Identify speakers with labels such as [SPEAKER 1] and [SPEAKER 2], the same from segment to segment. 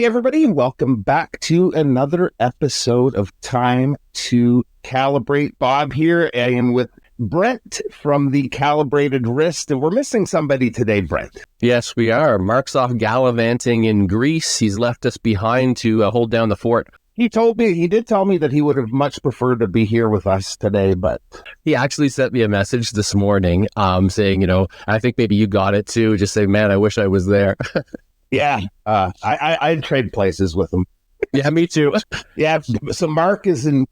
[SPEAKER 1] Hey, everybody, welcome back to another episode of Time to Calibrate. Bob here, and with Brent from the Calibrated Wrist, and we're missing somebody today, Brent.
[SPEAKER 2] Yes, we are. Marc's off gallivanting in Greece. He's left us behind to hold down the fort.
[SPEAKER 1] He did tell me that he would have much preferred to be here with us today, but
[SPEAKER 2] he actually sent me a message this morning saying, I think maybe you got it too. Just saying, man, I wish I was there.
[SPEAKER 1] Yeah, I'd trade places with him.
[SPEAKER 2] Yeah, me too.
[SPEAKER 1] Yeah, so Marc is in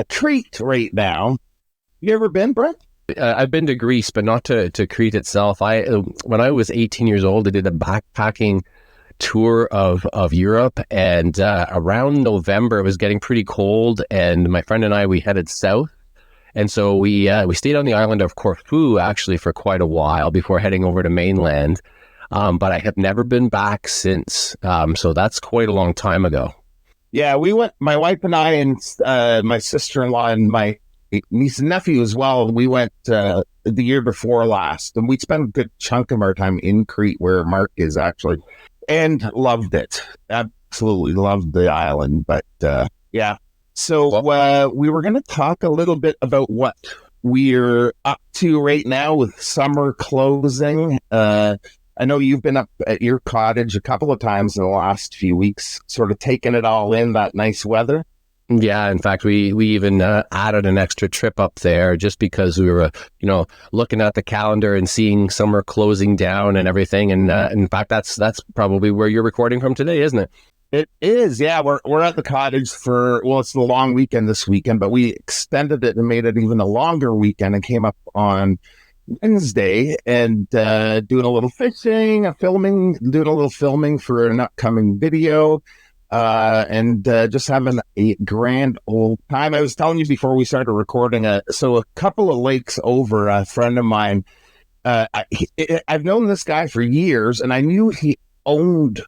[SPEAKER 1] Crete right now. You ever been, Brent?
[SPEAKER 2] I've been to Greece, but not to Crete itself. When I was 18 years old, I did a backpacking tour of Europe, and around November, it was getting pretty cold, and my friend and I, we headed south. And so we stayed on the island of Corfu, actually, for quite a while before heading over to mainland. But I have never been back since. So that's quite a long time ago.
[SPEAKER 1] Yeah, we went, my wife and I and my sister-in-law and my niece and nephew as well. We went the year before last, and we spent a good chunk of our time in Crete, where Marc is actually, and loved it. Absolutely loved the island. But yeah, so we were going to talk a little bit about what we're up to right now with summer closing. I know you've been up at your cottage a couple of times in the last few weeks, sort of taking it all in, that nice weather.
[SPEAKER 2] Yeah, in fact, we even added an extra trip up there just because we were, looking at the calendar and seeing summer closing down and everything. And in fact, that's probably where you're recording from today, isn't it?
[SPEAKER 1] It is, yeah. We're at the cottage it's the long weekend this weekend, but we extended it and made it even a longer weekend and came up on Wednesday and doing a little fishing, doing a little filming for an upcoming video, and just having a grand old time. I was telling you before we started recording, so a couple of lakes over, a friend of mine, I've known this guy for years, and I knew he owned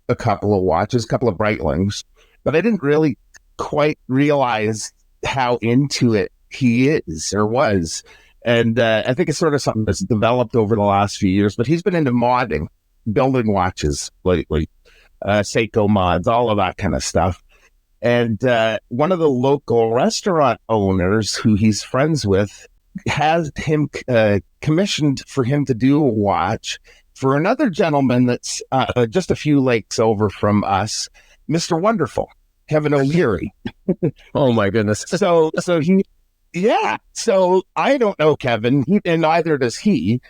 [SPEAKER 1] a couple of watches, a couple of Breitlings, but I didn't really quite realize how into it he is or was. And I think it's sort of something that's developed over the last few years, but he's been into modding, building watches lately, Seiko mods, all of that kind of stuff. And one of the local restaurant owners who he's friends with has him commissioned for him to do a watch for another gentleman that's just a few lakes over from us, Mr. Wonderful, Kevin O'Leary.
[SPEAKER 2] Oh, my goodness.
[SPEAKER 1] So he... Yeah, so I don't know Kevin, and neither does he,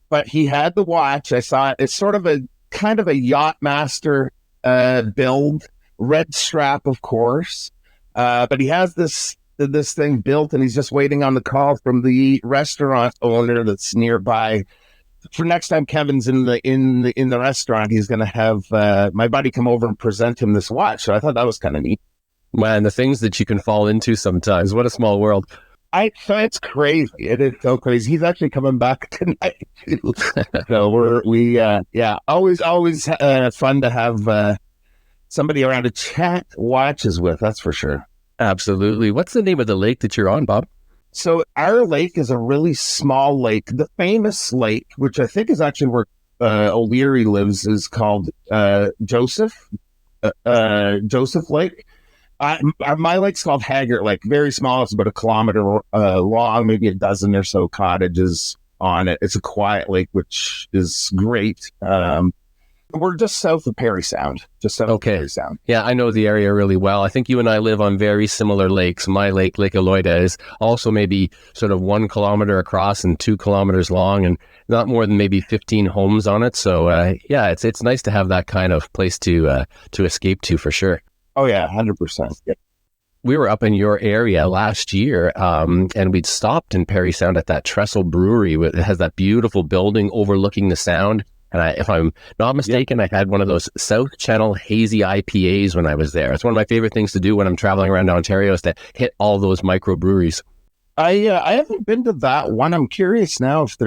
[SPEAKER 1] but he had the watch. I saw it. It's sort of a kind of a Yachtmaster build, red strap, of course, but he has this thing built, and he's just waiting on the call from the restaurant owner that's nearby. For next time Kevin's in the restaurant, he's going to have my buddy come over and present him this watch. So I thought that was kind of neat.
[SPEAKER 2] Man, the things that you can fall into sometimes. What a small world.
[SPEAKER 1] So it's crazy. It is so crazy. He's actually coming back tonight too. So always fun to have somebody around to chat watches with. That's for sure.
[SPEAKER 2] Absolutely. What's the name of the lake that you're on, Bob?
[SPEAKER 1] So our lake is a really small lake. The famous lake, which I think is actually where O'Leary lives, is called Joseph Lake. My lake's called Haggart Lake, very small. It's about a kilometer long, maybe a dozen or so cottages on it. It's a quiet lake, which is great. We're just south of Parry Sound, Parry Sound.
[SPEAKER 2] Yeah, I know the area really well. I think you and I live on very similar lakes. My lake, Lake Aloyda, is also maybe sort of 1 kilometer across and 2 kilometers long, and not more than maybe 15 homes on it. So it's nice to have that kind of place to escape to, for sure.
[SPEAKER 1] Oh, yeah, 100%. Yeah.
[SPEAKER 2] We were up in your area last year, and we'd stopped in Parry Sound at that Trestle Brewery. It has that beautiful building overlooking the sound. And if I'm not mistaken, I had one of those South Channel hazy IPAs when I was there. It's one of my favorite things to do when I'm traveling around Ontario is to hit all those microbreweries.
[SPEAKER 1] I haven't been to that one. I'm curious now if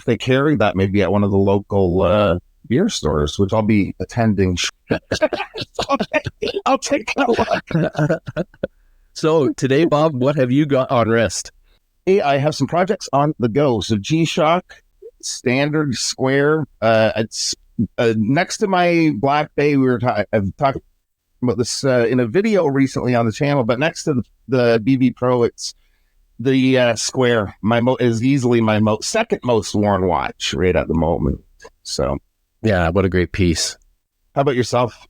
[SPEAKER 1] they carry that maybe at one of the local beer stores, which I'll be attending. I'll take that one.
[SPEAKER 2] So today, Bob, what have you got on wrist?
[SPEAKER 1] Hey, I have some projects on the go. So G-Shock, standard square. It's next to my Black Bay. I've talked about this in a video recently on the channel, but next to the BB Pro, it's the Square. Is easily my second most worn watch right at the moment. So,
[SPEAKER 2] yeah, what a great piece.
[SPEAKER 1] How about yourself?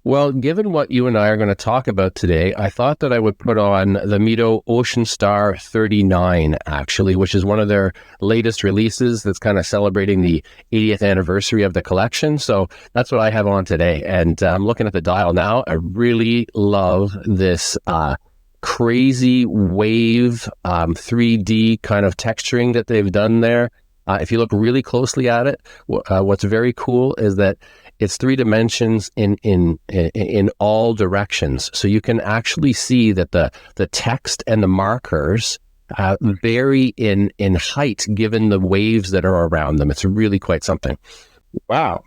[SPEAKER 2] Well, given what you and I are going to talk about today, I thought that I would put on the MIDO Ocean Star 39, actually, which is one of their latest releases that's kind of celebrating the 80th anniversary of the collection. So that's what I have on today. And I'm looking at the dial now. I really love this crazy wave 3D kind of texturing that they've done there. If you look really closely at it, what's very cool is that it's 3 dimensions in all directions. So you can actually see that the text and the markers vary in height given the waves that are around them. It's really quite something.
[SPEAKER 1] Wow.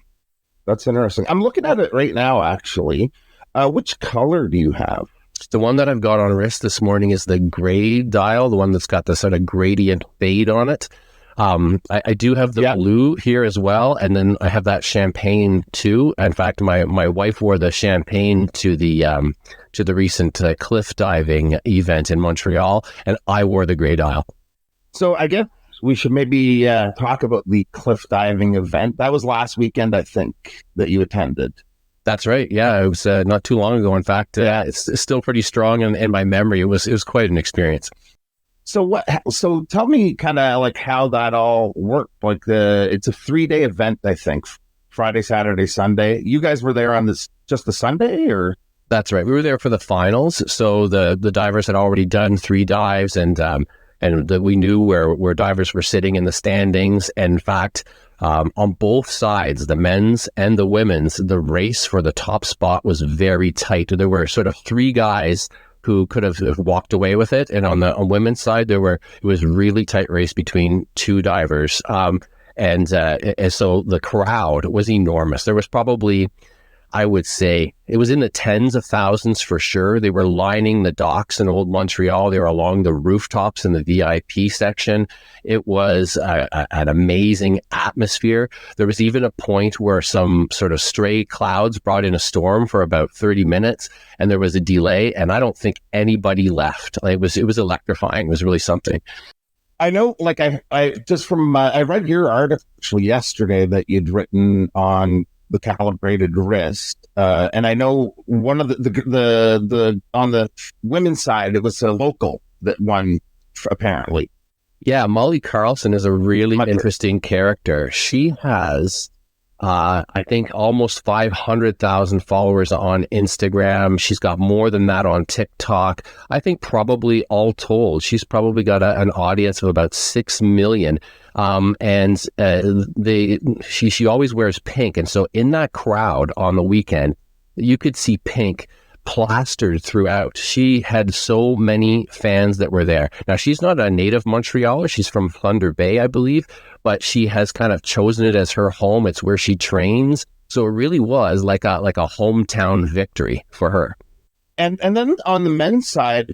[SPEAKER 1] That's interesting. I'm looking at it right now, actually. Which color do you have?
[SPEAKER 2] The one that I've got on wrist this morning is the gray dial, the one that's got the sort of gradient fade on it. I do have the blue here as well, and then I have that champagne too. In fact, my wife wore the champagne to the recent cliff diving event in Montreal, and I wore the gray dial.
[SPEAKER 1] So I guess we should maybe talk about the cliff diving event. That was last weekend, I think, that you attended.
[SPEAKER 2] That's right. Yeah, it was not too long ago. In fact, it's still pretty strong in my memory. It was quite an experience.
[SPEAKER 1] So tell me kind of like how that all worked. Like it's a 3-day event, I think, Friday, Saturday, Sunday. You guys were there on just the Sunday, or?
[SPEAKER 2] That's right. We were there for the finals. So the divers had already done 3 dives, and we knew where divers were sitting in the standings. And in fact, on both sides, the men's and the women's, the race for the top spot was very tight. There were sort of 3 guys who could have walked away with it. And on women's side, it was really tight race between 2 divers. And so the crowd was enormous. There was probably, I would say, it was in the tens of thousands for sure. They were lining the docks in Old Montreal. They were along the rooftops in the VIP section. It was an amazing atmosphere. There was even a point where some sort of stray clouds brought in a storm for about 30 minutes, and there was a delay, and I don't think anybody left. It was electrifying. It was really something.
[SPEAKER 1] I know, like I just from I read your article yesterday that you'd written on the calibrated wrist, and I know one of the on the women's side, it was a local that won apparently.
[SPEAKER 2] Yeah, Molly Carlson is a really interesting character. She has, I think, almost 500,000 followers on Instagram. She's got more than that on TikTok. I think probably all told, she's probably got an audience of about 6 million. She always wears pink. And so in that crowd on the weekend, you could see pink plastered throughout. She had so many fans that were there. Now, she's not a native Montrealer. She's from Thunder Bay, I believe, but she has kind of chosen it as her home. It's where she trains. So it really was like a hometown victory for her.
[SPEAKER 1] And then on the men's side,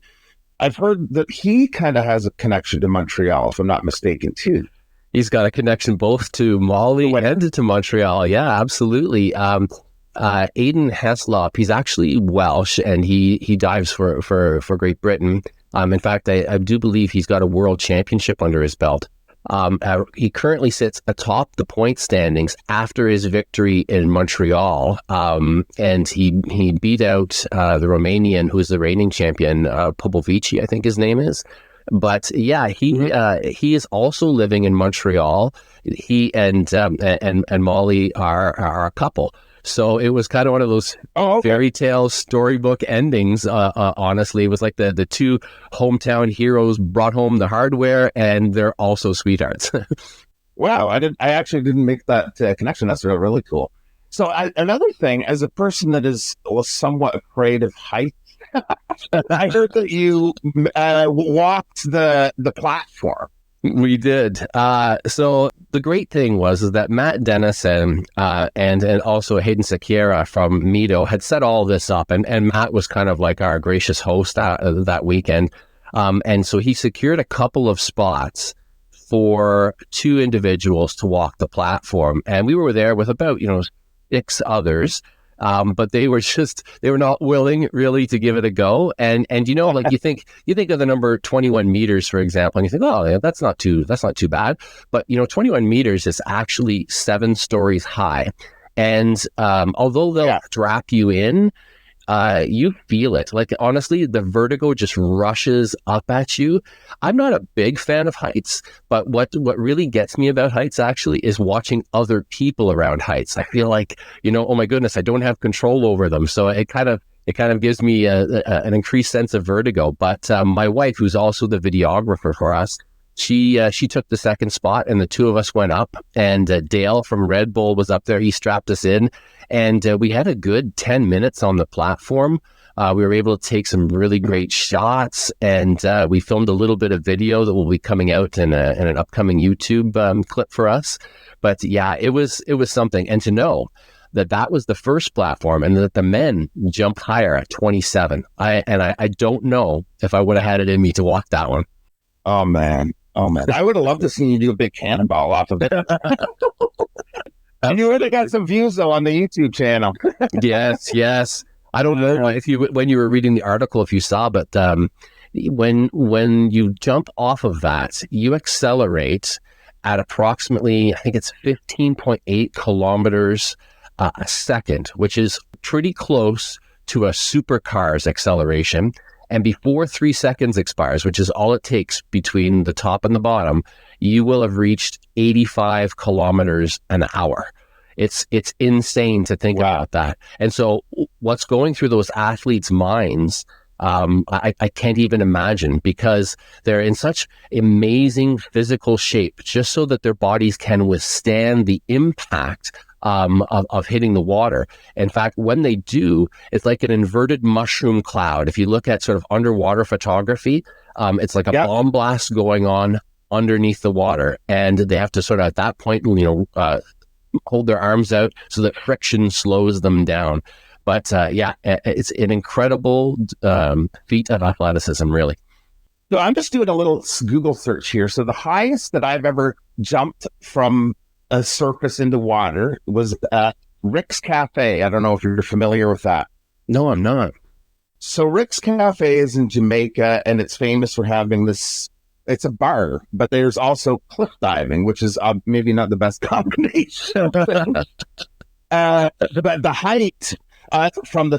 [SPEAKER 1] I've heard that he kind of has a connection to Montreal, if I'm not mistaken, too.
[SPEAKER 2] He's got a connection both to Molly and to Montreal. Yeah, absolutely. Aidan Heslop, he's actually Welsh, and he dives for Great Britain. In fact, I do believe he's got a world championship under his belt. He currently sits atop the point standings after his victory in Montreal, and he beat out the Romanian, who's the reigning champion, Popovici, I think his name is. But yeah, he is also living in Montreal. He and Molly are a couple. So it was kind of one of those fairy tale storybook endings. Honestly, it was like the 2 hometown heroes brought home the hardware, and they're also sweethearts.
[SPEAKER 1] Wow, I actually didn't make that connection. That's really cool. So another thing, as a person that is somewhat afraid of heights, I heard that you walked the platform.
[SPEAKER 2] We did. So the great thing was that Matt Dennison and also Hayden Sequeira from MIDO had set all this up, and Matt was kind of like our gracious host that weekend. And so he secured a couple of spots for 2 individuals to walk the platform, and we were there with about 6 others. But they were not willing really to give it a go. And like you think of the number 21 meters, for example, and you think, oh, yeah, that's not too bad. But 21 meters is actually 7 stories high. And although they'll strap you in, you feel it. Like, honestly, the vertigo just rushes up at you. I'm not a big fan of heights, but what really gets me about heights actually is watching other people around heights. I feel like, oh my goodness, I don't have control over them. So it kind of gives me an increased sense of vertigo. But my wife, who's also the videographer for us, she took the second spot, and the two of us went up, and Dale from Red Bull was up there. He strapped us in, and we had a good 10 minutes on the platform. We were able to take some really great shots, and we filmed a little bit of video that will be coming out in an upcoming YouTube clip for us. But yeah, it was something. And to know that was the first platform, and that the men jumped higher at 27. I don't know if I would have had it in me to walk that one.
[SPEAKER 1] Oh man. I would have loved to see you do a big cannonball off of it. And you would have got some views though on the YouTube channel.
[SPEAKER 2] Yes. I don't know if when you were reading the article, if you saw, but when you jump off of that, you accelerate at approximately, I think it's 15.8 kilometers a second, which is pretty close to a supercar's acceleration. And before 3 seconds expires, which is all it takes between the top and the bottom, you will have reached 85 kilometers an hour. It's insane to think about that. And so what's going through those athletes' minds, I can't even imagine, because they're in such amazing physical shape just so that their bodies can withstand the impact of hitting the water. In fact, when they do, it's like an inverted mushroom cloud. If you look at sort of underwater photography, it's like a bomb blast going on underneath the water, and they have to sort of at that point, hold their arms out so that friction slows them down. But it's an incredible feat of athleticism, really.
[SPEAKER 1] So I'm just doing a little Google search here. So the highest that I've ever jumped from a surface into water was at Rick's Cafe. I don't know if you're familiar with that.
[SPEAKER 2] No, I'm not.
[SPEAKER 1] So Rick's Cafe is in Jamaica, and it's famous for having this. It's a bar, but there's also cliff diving, which is maybe not the best combination. But the height from the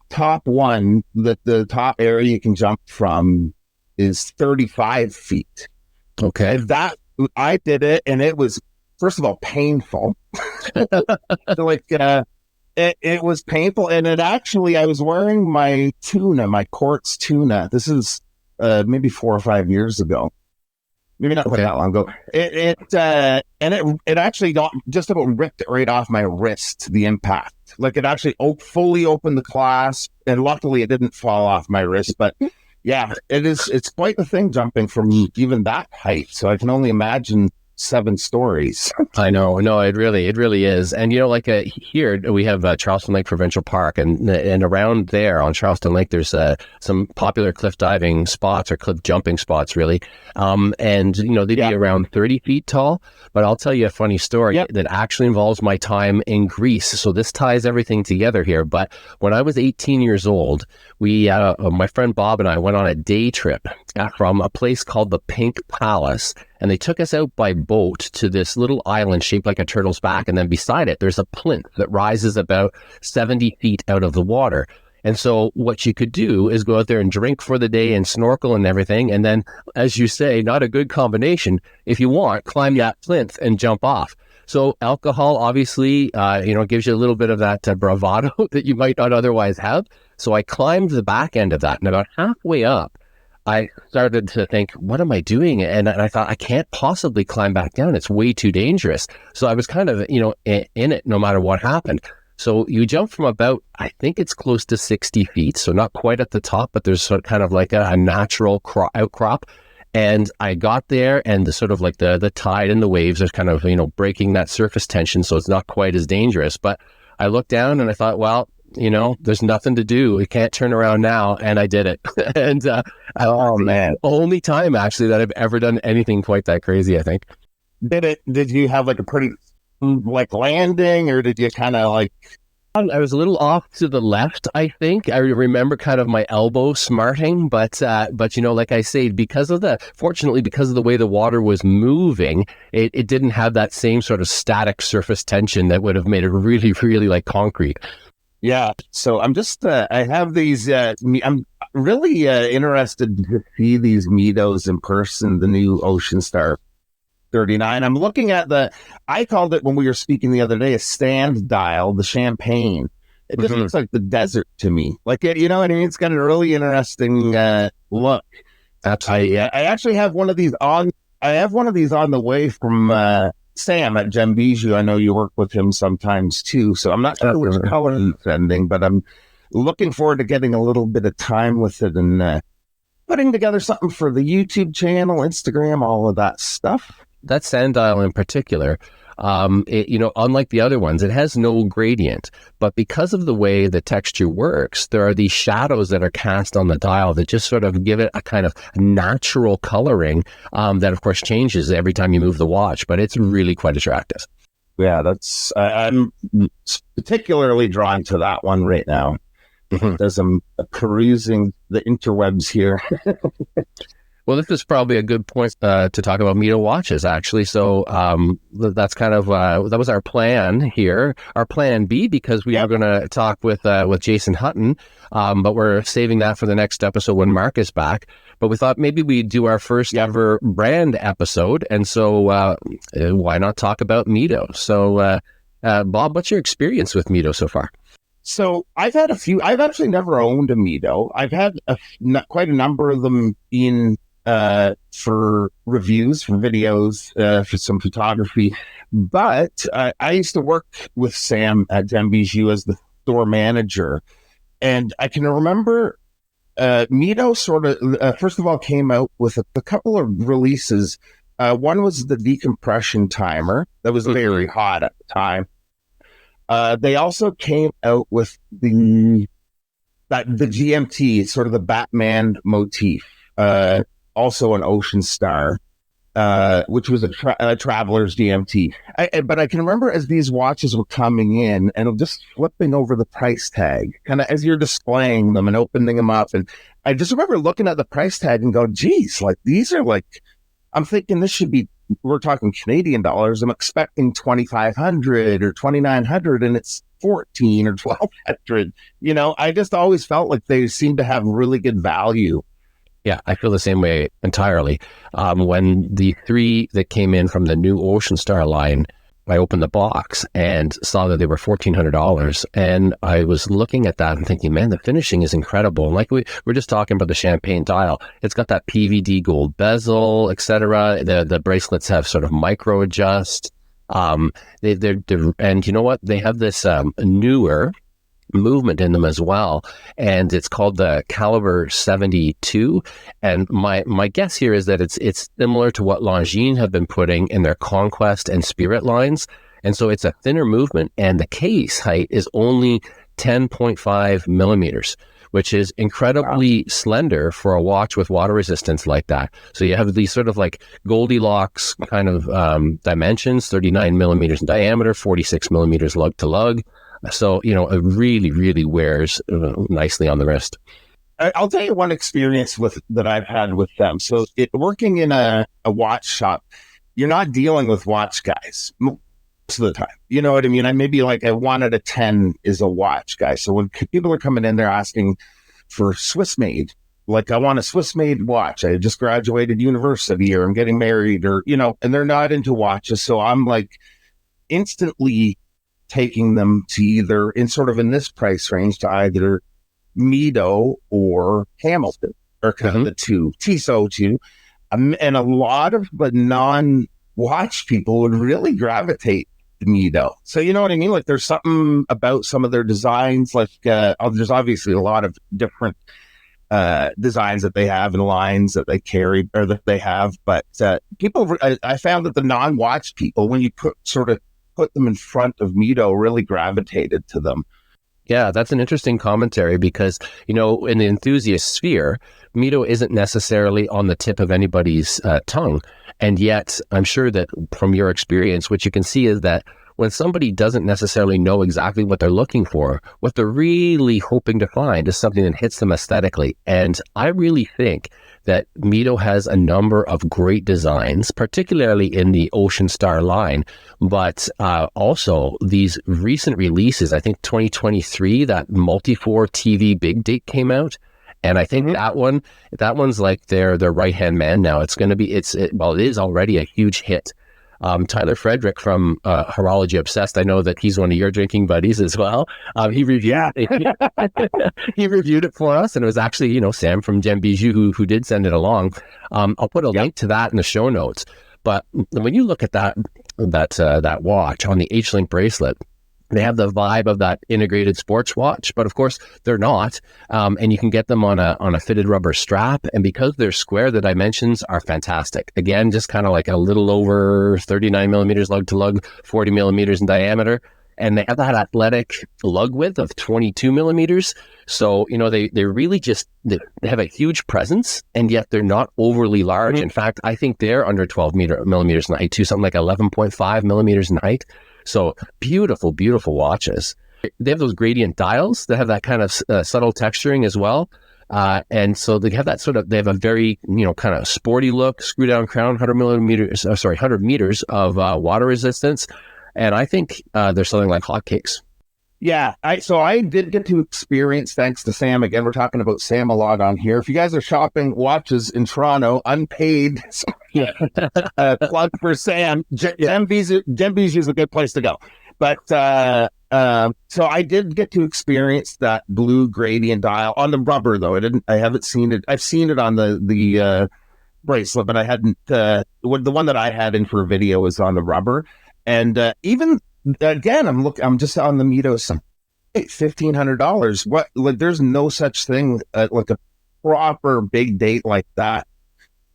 [SPEAKER 1] top one, the top area you can jump from is 35 feet.
[SPEAKER 2] Okay.
[SPEAKER 1] I did it, and it was, first of all, painful. It was painful, and I was wearing my quartz tuna. This is maybe 4 or 5 years ago. Maybe not quite that long ago. It actually just about ripped it right off my wrist, the impact. Like, it actually fully opened the clasp, and luckily it didn't fall off my wrist. But yeah, it's quite the thing jumping from even that height. So I can only imagine 7 stories.
[SPEAKER 2] I know. No, it really is. And, here we have Charleston Lake Provincial Park, and around there on Charleston Lake, there's some popular cliff diving spots, or cliff jumping spots, really. They'd be around 30 feet tall. But I'll tell you a funny story that actually involves my time in Greece. So this ties everything together here. But when I was 18 years old, my friend Bob and I went on a day trip from a place called the Pink Palace, and they took us out by boat to this little island shaped like a turtle's back, and then beside it there's a plinth that rises about 70 feet out of the water. And so what you could do is go out there and drink for the day and snorkel and everything, and then, as you say, not a good combination, if you want, climb that plinth and jump off. So alcohol obviously gives you a little bit of that bravado that you might not otherwise have. So I climbed the back end of that, and about halfway up, I started to think, what am I doing? And I thought, I can't possibly climb back down. It's way too dangerous. So I was kind of, in it no matter what happened. So you jump from about, I think it's close to 60 feet. So not quite at the top, but there's sort of kind of like a natural outcrop. And I got there, and the tide and the waves are kind of, breaking that surface tension. So it's not quite as dangerous. But I looked down and I thought, well, there's nothing to do. We can't turn around now. And I did it. And only time actually that I've ever done anything quite that crazy, I think.
[SPEAKER 1] Did you have like a pretty like landing, or did you kind of like
[SPEAKER 2] I was a little off to the left, I think. I remember kind of my elbow smarting, but like I say, fortunately, because of the way the water was moving, it didn't have that same sort of static surface tension that would have made it really, really like concrete.
[SPEAKER 1] Yeah. So I'm just, I have these, I'm really interested to see these MIDOs in person, the new Ocean Star 39. I'm looking at I called it when we were speaking the other day, a stand dial, the champagne. It just looks like the desert to me. Like, you know what I mean? It's got a really interesting look.
[SPEAKER 2] Absolutely.
[SPEAKER 1] I actually have one of these on. I have one of these on the way from Sam at Gem Bijou. I know you work with him sometimes too. So I'm not sure which color it's sending, but I'm looking forward to getting a little bit of time with it and putting together something for the YouTube channel, Instagram, all of that stuff.
[SPEAKER 2] That sand dial in particular, unlike the other ones, it has no gradient, but because of the way the texture works, there are these shadows that are cast on the dial that just sort of give it a kind of natural coloring that of course changes every time you move the watch, but it's really quite attractive.
[SPEAKER 1] Yeah, I'm particularly drawn to that one right now. As I'm perusing the interwebs here.
[SPEAKER 2] Well, this is probably a good point to talk about MIDO watches, actually. So that's kind of that was our plan here. Our plan B, because we are going to talk with Jason Hutton, but we're saving that for the next episode when Marc is back. But we thought maybe we'd do our first ever brand episode, and so why not talk about MIDO? So, Bob, what's your experience with MIDO so far?
[SPEAKER 1] So I've had a few. I've actually never owned a MIDO. I've had quite a number of them for reviews, for videos, for some photography. But I used to work with Sam at Gem Bijou as the store manager. And I can remember MIDO sort of, first of all, came out with a couple of releases. One was the decompression timer that was very hot at the time. They also came out with the GMT, sort of the Batman motif. Also an Ocean Star, which was a Traveler's GMT. But I can remember as these watches were coming in and just flipping over the price tag, kind of as you're displaying them and opening them up. And I just remember looking at the price tag and going, geez, like these are like, I'm thinking this should be, we're talking Canadian dollars. I'm expecting 2,500 or 2,900 and it's 14 or 1,200. You know, I just always felt like they seemed to have really good value.
[SPEAKER 2] Yeah, I feel the same way entirely. When the three that came in from the new Ocean Star line, I opened the box and saw that they were $1,400. And I was looking at that and thinking, man, the finishing is incredible. And like we're just talking about the champagne dial. It's got that PVD gold bezel, etc. The bracelets have sort of micro adjust. And you know what? They have this newer movement in them as well, and it's called the Caliber 72. And my guess here is that it's similar to what Longines have been putting in their Conquest and Spirit lines, and so it's a thinner movement, and the case height is only 10.5 millimeters, which is incredibly slender for a watch with water resistance like that. So you have these sort of like Goldilocks kind of dimensions, 39 millimeters in diameter, 46 millimeters lug to lug. So, you know, it really, really wears nicely on the wrist.
[SPEAKER 1] I'll tell you one experience that I've had with them. So working in a watch shop, you're not dealing with watch guys most of the time. You know what I mean? Maybe like a 1 out of 10 is a watch guy. So when people are coming in, they're asking for Swiss made. Like, I want a Swiss made watch. I just graduated university or I'm getting married or, you know, and they're not into watches. So I'm like instantly taking them to either in this price range to either MIDO or Hamilton or kind of the two, Tissot too. And a lot of the non-watch people would really gravitate to MIDO. So you know what I mean? Like there's something about some of their designs, like there's obviously a lot of different designs that they have and lines that they carry or that they have. But people, I found that the non-watch people, when you put them in front of MIDO, really gravitated to them.
[SPEAKER 2] Yeah, that's an interesting commentary because, you know, in the enthusiast sphere, MIDO isn't necessarily on the tip of anybody's tongue. And yet, I'm sure that from your experience, what you can see is that when somebody doesn't necessarily know exactly what they're looking for, what they're really hoping to find is something that hits them aesthetically. And I really think that MIDO has a number of great designs, particularly in the Ocean Star line, but also these recent releases. I think 2023, that Multifort TV Big Date came out. And I think that one's like their right-hand man now. It's going to be, it is already a huge hit. Tyler Frederick from Horology Obsessed, I know that he's one of your drinking buddies as well. He reviewed he reviewed it for us, and it was actually, Sam from Gem Bijou who did send it along. I'll put a link to that in the show notes. But when you look at that watch on the H-Link bracelet, they have the vibe of that integrated sports watch, but of course they're not. And you can get them on a fitted rubber strap. And because they're square, the dimensions are fantastic. Again, just kind of like a little over 39 millimeters lug to lug, 40 millimeters in diameter. And they have that athletic lug width of 22 millimeters. So, they really they have a huge presence, and yet they're not overly large. In fact, I think they're under 12 millimeters in height too, something like 11.5 millimeters in height. So beautiful, beautiful watches. They have those gradient dials that have that kind of subtle texturing as well. And so they have that they have a very, kind of sporty look, screw down crown, 100 meters of water resistance. And I think they're selling like hotcakes.
[SPEAKER 1] Yeah, I did get to experience, thanks to Sam. Again, we're talking about Sam a lot on here. If you guys are shopping watches in Toronto, unpaid, plug for Sam. Gem Bijou is a good place to go. But so I did get to experience that blue gradient dial on the rubber, though. I haven't seen it. I've seen it on the bracelet, but I hadn't. The one that I had in for a video was on the rubber, and even. Again, I'm just on the MIDO site, $1,500. What? Like, there's no such thing like a proper big date like that.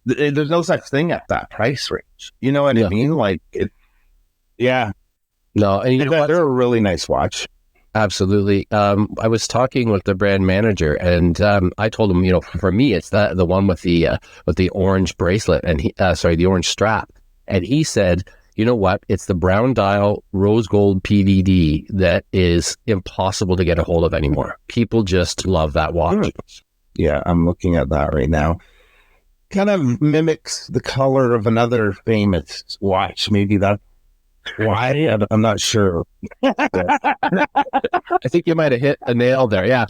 [SPEAKER 1] There's no such thing at that price range. You know what I mean? Like it. Yeah.
[SPEAKER 2] No, and
[SPEAKER 1] they're a really nice watch.
[SPEAKER 2] Absolutely. I was talking with the brand manager, and I told him, for me, it's the one with the orange bracelet and the orange strap, and he said, you know what? It's the brown dial rose gold PVD that is impossible to get a hold of anymore. People just love that watch.
[SPEAKER 1] Yeah, I'm looking at that right now. Kind of mimics the color of another famous watch. Maybe that's why. I'm not sure.
[SPEAKER 2] I think you might have hit a nail there. Yeah.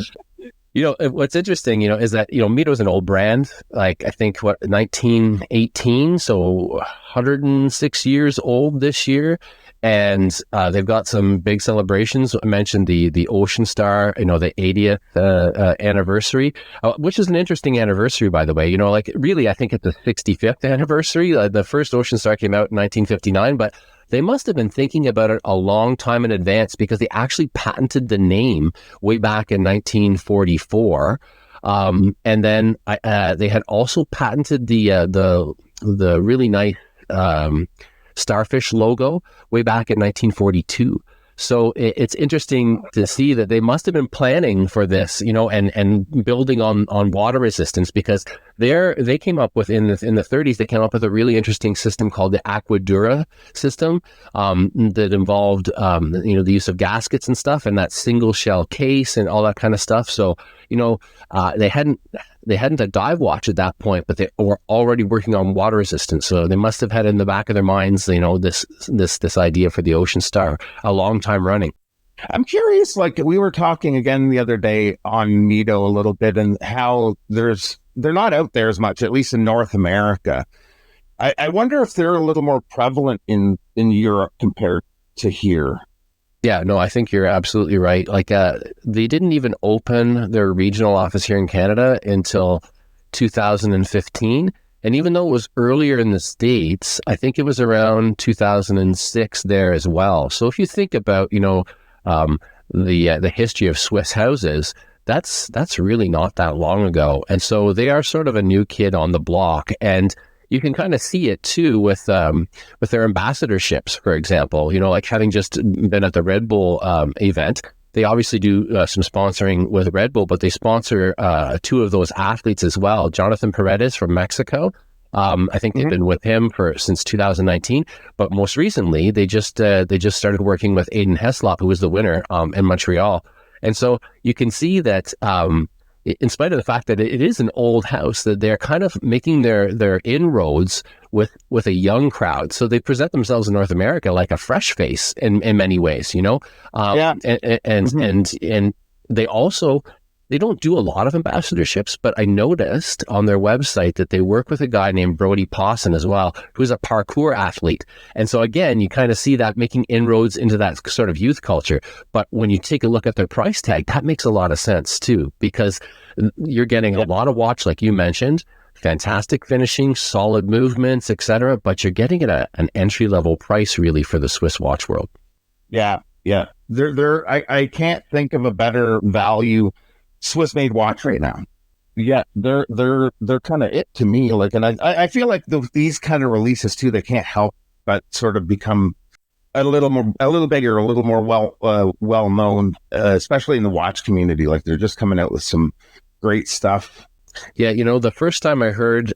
[SPEAKER 2] What's interesting, is that, MIDO's an old brand, like I think 1918, so 106 years old this year. And they've got some big celebrations. I mentioned the Ocean Star, the 80th anniversary, which is an interesting anniversary, by the way. Really, I think it's the 65th anniversary. The first Ocean Star came out in 1959, but they must have been thinking about it a long time in advance because they actually patented the name way back in 1944. And then they had also patented the really nice starfish logo way back in 1942. So it's interesting to see that they must have been planning for this, and building on water resistance, because they came up with in the 30s, they came up with a really interesting system called the Aquadura system that involved, the use of gaskets and stuff, and that single shell case and all that kind of stuff. So, they hadn't a dive watch at that point, but they were already working on water resistance. So they must have had in the back of their minds, this idea for the Ocean Star a long time running.
[SPEAKER 1] I'm curious, like we were talking again the other day on MIDO a little bit, and how they're not out there as much, at least in North America. I wonder if they're a little more prevalent in Europe compared to here.
[SPEAKER 2] Yeah, no, I think you're absolutely right. Like, they didn't even open their regional office here in Canada until 2015. And even though it was earlier in the States, I think it was around 2006 there as well. So if you think about, the history of Swiss houses, that's really not that long ago. And so they are sort of a new kid on the block. And you can kind of see it too with their ambassadorships, for example. Like having just been at the Red Bull event, they obviously do some sponsoring with Red Bull, but they sponsor two of those athletes as well, Jonathan Paredes from Mexico I think they've been with him since 2019, but most recently they just started working with Aiden Heslop, who was the winner in Montreal. And so you can see that in spite of the fact that it is an old house, that they're kind of making their inroads with a young crowd. So they present themselves in North America like a fresh face in many ways, you know. And they also, they don't do a lot of ambassadorships, but I noticed on their website that they work with a guy named Brody Pawson as well, who's a parkour athlete. And so again, you kind of see that making inroads into that sort of youth culture. But when you take a look at their price tag, that makes a lot of sense too, because you're getting a lot of watch, like you mentioned, fantastic finishing, solid movements, etc. But you're getting it at an entry-level price really for the Swiss watch world.
[SPEAKER 1] Yeah. I can't think of a better value Swiss made watch right now. Yeah, they're kind of it to me. Like, and I feel like these kind of releases too, they can't help but sort of become a little bigger, a little more well known, especially in the watch community. Like, they're just coming out with some great stuff.
[SPEAKER 2] Yeah, you know, the first time I heard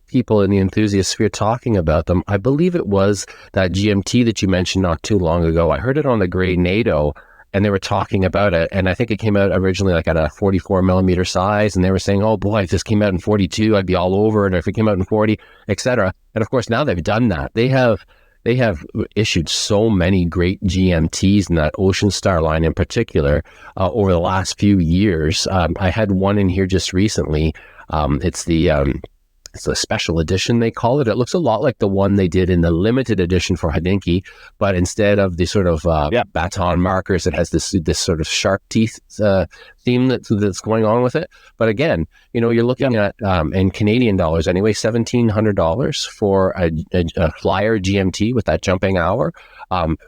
[SPEAKER 2] people in the enthusiast sphere talking about them, I believe it was that GMT that you mentioned not too long ago. I heard it on the Grey NATO, and they were talking about it. And I think it came out originally like at a 44 millimeter size. And they were saying, oh boy, if this came out in 42, I'd be all over it. Or if it came out in 40, etc. And of course, now they've done that. They have issued so many great GMTs in that Ocean Star line in particular over the last few years. I had one in here just recently. It's a special edition, they call it. It looks a lot like the one they did in the limited edition for Hodinkee, but instead of the sort of baton markers, it has this sort of shark teeth theme that's going on with it. But again, you know, you're looking at, in Canadian dollars anyway, $1,700 for a Flyer GMT with that jumping hour.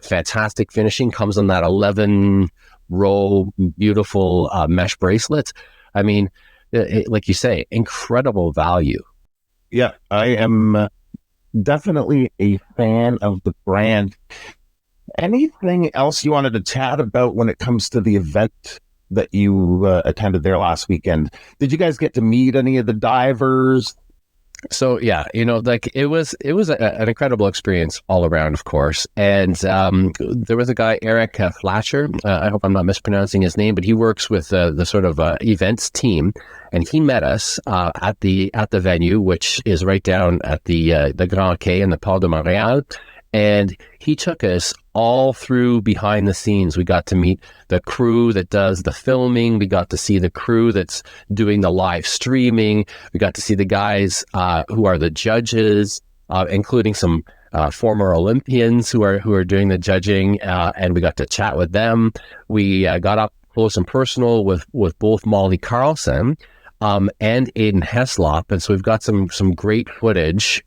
[SPEAKER 2] Fantastic finishing, comes on that 11-row, beautiful mesh bracelet. I mean, like you say, incredible value.
[SPEAKER 1] Yeah, I am definitely a fan of the brand. Anything else you wanted to chat about when it comes to the event that you attended there last weekend? Did you guys get to meet any of the divers?
[SPEAKER 2] So yeah, you know, like it was an incredible experience all around, of course. And there was a guy, Eric Flasher. I hope I'm not mispronouncing his name, but he works with the sort of events team, and he met us at the venue, which is right down at the Grand Quai in the Port de Montreal. And he took us all through behind the scenes. We got to meet the crew that does the filming. We got to see the crew that's doing the live streaming. We got to see the guys who are the judges, including some former Olympians who are doing the judging. And we got to chat with them. We got up close and personal with both Molly Carlson and Aiden Heslop. And so we've got some great footage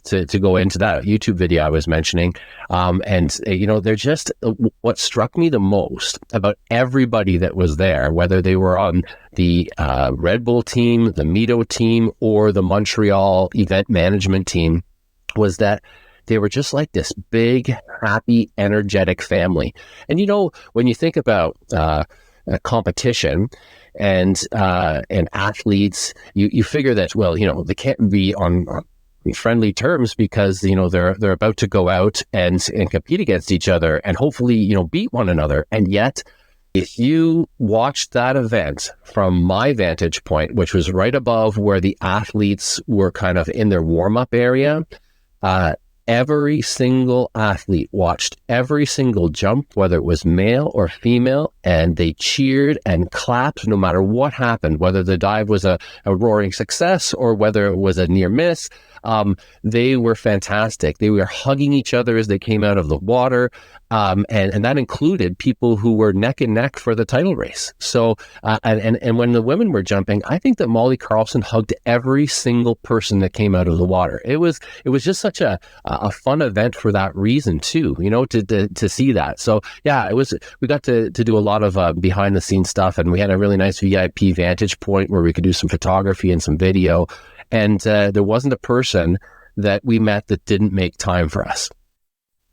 [SPEAKER 2] to go into that YouTube video I was mentioning. And, you know, they're just, what struck me the most about everybody that was there, whether they were on the Red Bull team, the MIDO team, or the Montreal event management team, was that they were just like this big, happy, energetic family. And, you know, when you think about a competition and athletes, you figure that, well, you know, they can't be on friendly terms because, you know, they're about to go out and compete against each other and hopefully, you know, beat one another. And yet, if you watched that event from my vantage point, which was right above where the athletes were kind of in their warm-up area, every single athlete watched every single jump, whether it was male or female, and they cheered and clapped no matter what happened, whether the dive was a roaring success or whether it was a near miss. They were fantastic. They were hugging each other as they came out of the water. And that included people who were neck and neck for the title race. So, and when the women were jumping, I think that Molly Carlson hugged every single person that came out of the water. It was just such a fun event for that reason too, you know, to see that. So yeah, we got to do a lot of behind the scenes stuff, and we had a really nice VIP vantage point where we could do some photography and some video. And there wasn't a person that we met that didn't make time for us.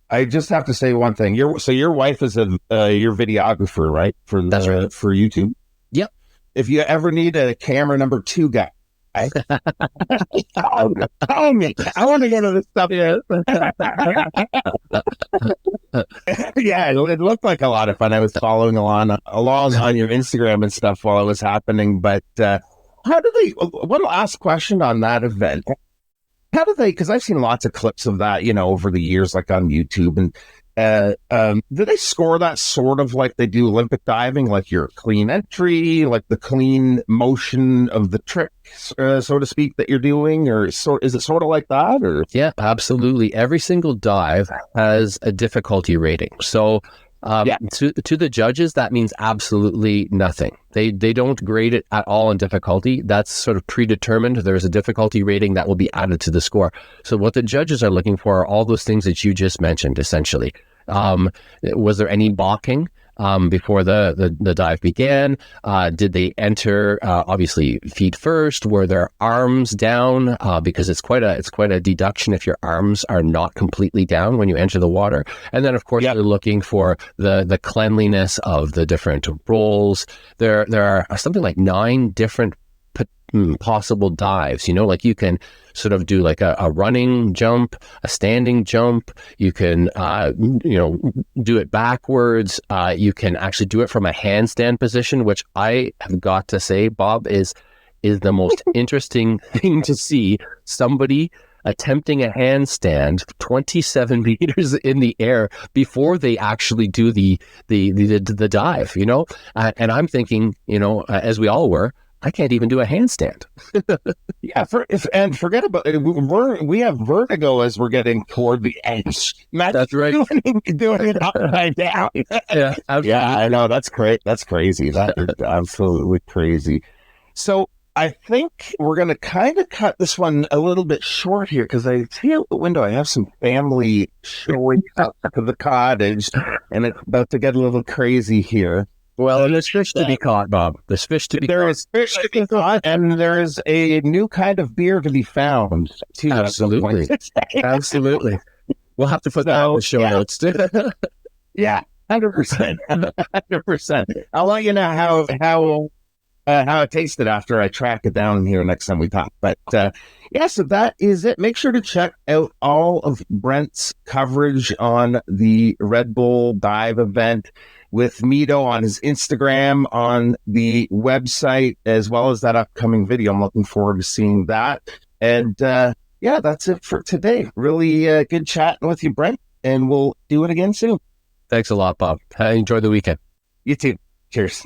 [SPEAKER 1] I just have to say one thing. Your wife is your videographer, right?
[SPEAKER 2] That's right.
[SPEAKER 1] For YouTube.
[SPEAKER 2] Yep.
[SPEAKER 1] If you ever need a camera number 2 guy, I, tell me. I want to go to this stuff. Yeah, yeah, it looked like a lot of fun. I was following along on your Instagram and stuff while it was happening. But how do they? One last question on that event. How do they? Because I've seen lots of clips of that, over the years, like on YouTube. And do they score that sort of like they do Olympic diving, like your clean entry, like the clean motion of the trick, so to speak, that you're doing, or is it sort of like that? Or
[SPEAKER 2] yeah, absolutely. Every single dive has a difficulty rating. So to the judges, that means absolutely nothing. They don't grade it at all in difficulty. That's sort of predetermined. There's a difficulty rating that will be added to the score. So what the judges are looking for are all those things that you just mentioned, essentially. Was there any balking before the dive began? Did they enter obviously feet first? Were their arms down? Because it's quite a deduction if your arms are not completely down when you enter the water. And then of course they're looking for the cleanliness of the different rolls. There are something like 9 different possible dives. Like you can sort of do like a running jump, a standing jump. You can do it backwards. You can actually do it from a handstand position, which I have got to say, Bob, is the most interesting thing to see. Somebody attempting a handstand 27 meters in the air before they actually do the dive, and I'm thinking, as we all were, I can't even do a handstand.
[SPEAKER 1] And forget about it. We have vertigo as we're getting toward the edge.
[SPEAKER 2] That's right.
[SPEAKER 1] Doing it upside down.
[SPEAKER 2] Yeah, absolutely.
[SPEAKER 1] Yeah, I know. That's great. That's crazy. That is absolutely crazy. So I think we're going to kind of cut this one a little bit short here because I see out the window I have some family showing up to the cottage, and it's about to get a little crazy here.
[SPEAKER 2] Well, and there's fish to be caught, Bob. There's fish to be caught.
[SPEAKER 1] There is fish to be caught, and there is a new kind of beer to be found, too.
[SPEAKER 2] Absolutely. Absolutely. We'll have to put that in the show notes, too.
[SPEAKER 1] Yeah, 100%. 100%. I'll let you know how it tasted after I track it down here next time we talk. But so that is it. Make sure to check out all of Brent's coverage on the Red Bull dive event with MIDO on his Instagram, on the website, as well as that upcoming video. I'm looking forward to seeing that. And that's it for today. Really good chatting with you, Brent, and we'll do it again soon.
[SPEAKER 2] Thanks a lot, Bob. Enjoy the weekend.
[SPEAKER 1] You too. Cheers.